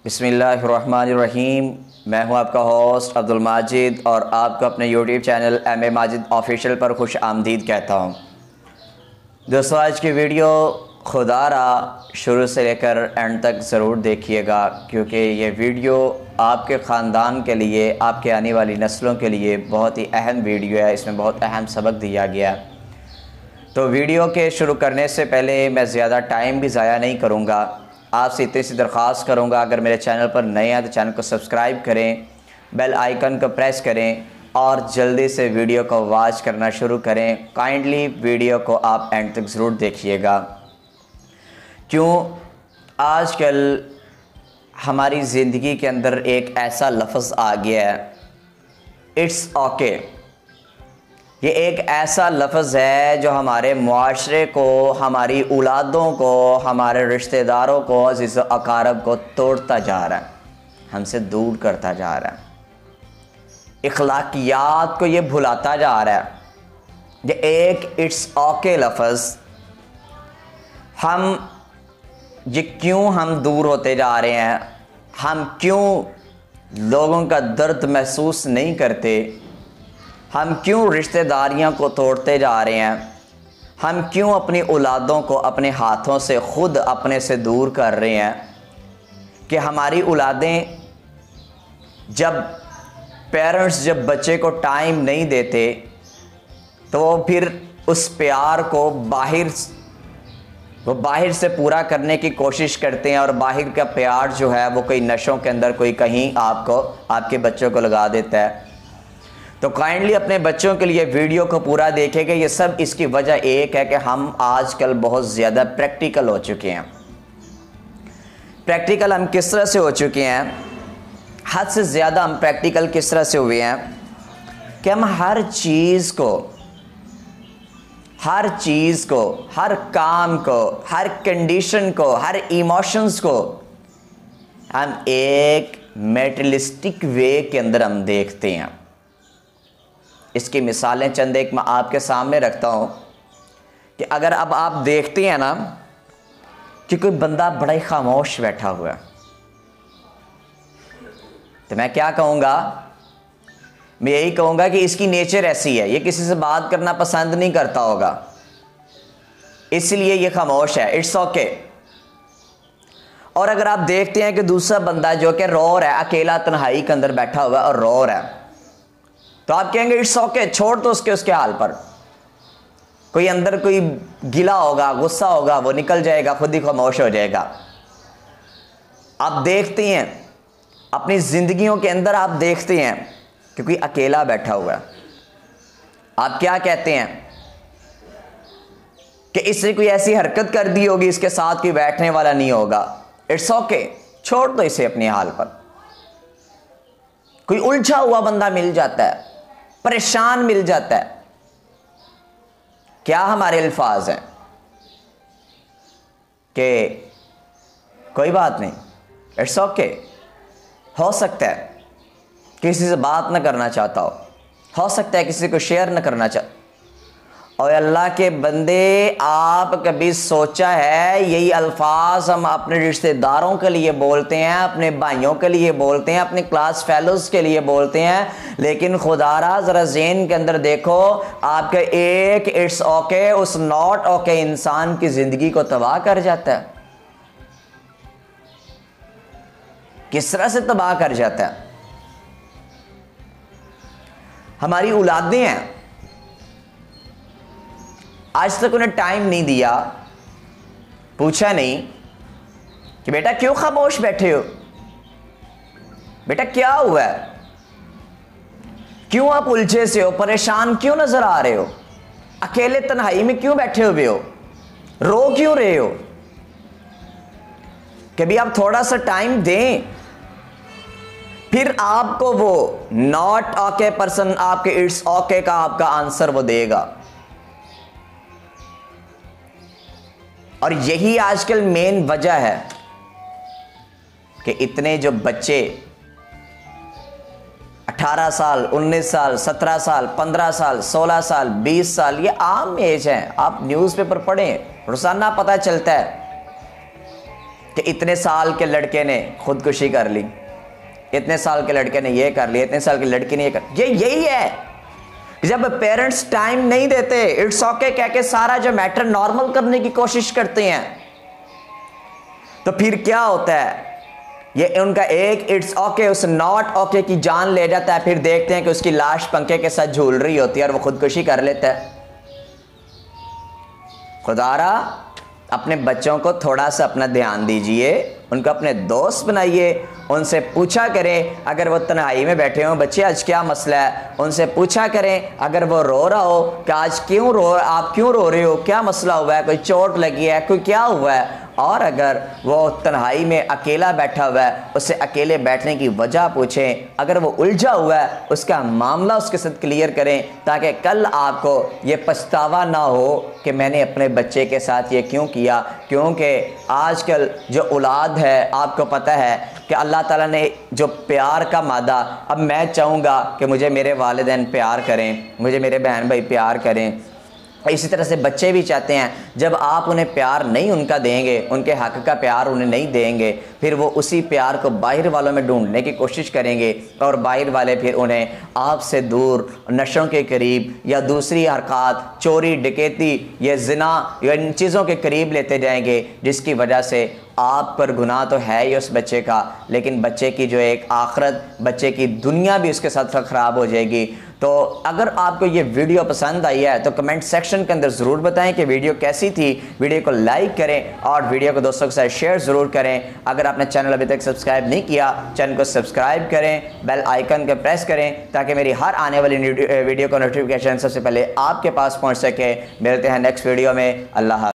बिस्मिल्लाहिर्रहमानिर्रहीम। मैं हूं आपका होस्ट अब्दुल माजिद और आपको अपने YouTube channel M A Majid official पर खुश आमदीद कहता हूं। दोस्तों, आज की वीडियो खुदारा शुरू से लेकर एंड तक ज़रूर देखिएगा, क्योंकि ये वीडियो आपके ख़ानदान के लिए, आपके आने वाली नस्लों के लिए बहुत ही अहम वीडियो है। इसमें बहुत अहम सबक दिया गया। तो वीडियो के शुरू करने से पहले मैं ज़्यादा टाइम भी ज़ाया नहीं करूँगा। आपसे इतनी सी दरख्वास्त करूँगा, अगर मेरे चैनल पर नए हैं तो चैनल को सब्सक्राइब करें, बेल आइकन को प्रेस करें और जल्दी से वीडियो को वॉच करना शुरू करें। काइंडली वीडियो को आप एंड तक ज़रूर देखिएगा, क्यों आजकल हमारी ज़िंदगी के अंदर एक ऐसा लफ्ज़ आ गया है, इट्स ओके। ये एक ऐसा लफ्ज़ है जो हमारे मुआशरे को, हमारी औलादों को, हमारे रिश्तेदारों को, अज़ीज़ व अकारब को तोड़ता जा रहा है, हमसे दूर करता जा रहा है, इखलाकियात को ये भुलाता जा रहा है। ये एक इट्स ओके लफ्ज़ ये क्यों हम दूर होते जा रहे हैं, हम क्यों लोगों का दर्द महसूस नहीं करते, हम क्यों रिश्तेदारियों को तोड़ते जा रहे हैं, हम क्यों अपनी औलादों को अपने हाथों से ख़ुद अपने से दूर कर रहे हैं, कि हमारी औलादें पेरेंट्स जब बच्चे को टाइम नहीं देते तो वो फिर उस प्यार को बाहर से पूरा करने की कोशिश करते हैं, और बाहर का प्यार जो है वो कोई नशों के अंदर कोई कहीं आपके बच्चों को लगा देता है। तो काइंडली अपने बच्चों के लिए वीडियो को पूरा देखेंगे। ये सब इसकी वजह एक है कि हम आजकल बहुत ज़्यादा प्रैक्टिकल हो चुके हैं। प्रैक्टिकल हम किस तरह से हो चुके हैं, हद से ज़्यादा हम प्रैक्टिकल किस तरह से हुए हैं कि हम हर चीज़ को, हर काम को, हर कंडीशन को, हर इमोशंस को हम एक मेटेरियलिस्टिक वे के अंदर हम देखते हैं। इसकी मिसालें चंद एक मैं आपके सामने रखता हूँ कि अगर अब आप देखते हैं ना कि कोई बंदा बड़ा ही खामोश बैठा हुआ है, तो मैं क्या कहूँगा, मैं यही कहूँगा कि इसकी नेचर ऐसी है, ये किसी से बात करना पसंद नहीं करता होगा, इसलिए ये खामोश है, इट्स ओके। और अगर आप देखते हैं कि दूसरा बंदा जो कि रो रहा है, अकेला तन्हाई के अंदर बैठा हुआ है और रो रहा है, तो आप कहेंगे इट्स ओके, छोड़ दो उसके हाल पर। कोई अंदर कोई गिला होगा, गुस्सा होगा, वो निकल जाएगा, खुद ही खामोश हो जाएगा। आप देखते हैं अपनी जिंदगियों के अंदर, आप देखते हैं कि कोई अकेला बैठा हुआ है, आप क्या कहते हैं कि इसने कोई ऐसी हरकत कर दी होगी, इसके साथ कोई बैठने वाला नहीं होगा, इट्स ओके, छोड़ दो इसे अपने हाल पर। कोई उलझा हुआ बंदा मिल जाता है, परेशान मिल जाता है, क्या हमारे अल्फाज हैं कि कोई बात नहीं, इट्स ओके। हो सकता है किसी से बात न करना चाहता हो सकता है किसी को शेयर न करना चाहता। और अल्लाह के बंदे, आप कभी सोचा है यही अल्फाज हम अपने रिश्तेदारों के लिए बोलते हैं, अपने भाइयों के लिए बोलते हैं, अपने क्लास फेलोज के लिए बोलते हैं, लेकिन खुदारा ज़रा ज़हन के अंदर देखो, आपके एक इट्स ओके उस नॉट ओके इंसान की ज़िंदगी को तबाह कर जाता है। किस तरह से तबाह कर जाता है। हमारी औलादें हैं, आज तक उन्हें टाइम नहीं दिया, पूछा नहीं कि बेटा क्यों खामोश बैठे हो, बेटा क्या हुआ है, क्यों आप उलझे से हो, परेशान क्यों नजर आ रहे हो, अकेले तन्हाई में क्यों बैठे हुए हो, रो क्यों रहे हो। कभी आप थोड़ा सा टाइम दें, फिर आपको वो नॉट ओके पर्सन आपके इट्स ओके का आपका आंसर वो देगा। और यही आजकल मेन वजह है कि इतने जो बच्चे 18 साल, 19 साल, 17 साल, 15 साल, 16 साल, 20 साल, ये आम एज है। आप न्यूज़पेपर पढ़ें, रोजाना पता चलता है कि इतने साल के लड़के ने खुदकुशी कर ली, इतने साल के लड़के ने ये कर लिया, इतने साल की लड़की ने ये कर, यही है। जब पेरेंट्स टाइम नहीं देते, इट्स ओके कह के सारा जो मैटर नॉर्मल करने की कोशिश करते हैं, तो फिर क्या होता है, ये उनका एक इट्स ओके उस नॉट ओके की जान ले जाता है। फिर देखते हैं कि उसकी लाश पंखे के साथ झूल रही होती है और वो खुदकुशी कर लेता है। खुदारा अपने बच्चों को थोड़ा सा अपना ध्यान दीजिए, उनको अपने दोस्त बनाइए, उनसे पूछा करें अगर वो तन्हाई में बैठे हों, बच्चे आज क्या मसला है, उनसे पूछा करें। अगर वो रो रहा हो कि आज आप क्यों रो रहे हो, क्या मसला हुआ है, कोई चोट लगी है, कोई क्या हुआ है। और अगर वो तन्हाई में अकेला बैठा हुआ है, उससे अकेले बैठने की वजह पूछें। अगर वो उलझा हुआ है, उसका मामला उसके साथ क्लियर करें, ताकि कल आपको ये पछतावा ना हो कि मैंने अपने बच्चे के साथ ये क्यों किया। क्योंकि आजकल जो औलाद है, आपको पता है कि अल्लाह ताला ने जो प्यार का मादा, अब मैं चाहूँगा कि मुझे मेरे वालिदैन प्यार करें, मुझे मेरे बहन भाई प्यार करें, इसी तरह से बच्चे भी चाहते हैं। जब आप उन्हें प्यार नहीं उनका देंगे, उनके हक का प्यार उन्हें नहीं देंगे, फिर वो उसी प्यार को बाहर वालों में ढूंढने की कोशिश करेंगे और बाहर वाले फिर उन्हें आपसे दूर नशों के करीब या दूसरी हरकत, चोरी डकैती या जिना या इन चीज़ों के करीब लेते जाएंगे, जिसकी वजह से आप पर गुनाह तो है ही उस बच्चे का, लेकिन बच्चे की जो एक आखिरत, बच्चे की दुनिया भी उसके साथ ख़राब हो जाएगी। तो अगर आपको ये वीडियो पसंद आई है तो कमेंट सेक्शन के अंदर ज़रूर बताएं कि वीडियो कैसी थी। वीडियो को लाइक करें और वीडियो को दोस्तों के साथ शेयर ज़रूर करें। अगर आपने चैनल अभी तक सब्सक्राइब नहीं किया, चैनल को सब्सक्राइब करें, बेल आइकन को प्रेस करें, ताकि मेरी हर आने वाली वीडियो का नोटिफिकेशन सबसे पहले आपके पास पहुँच सके। मिलते हैं नेक्स्ट वीडियो में। अल्लाह।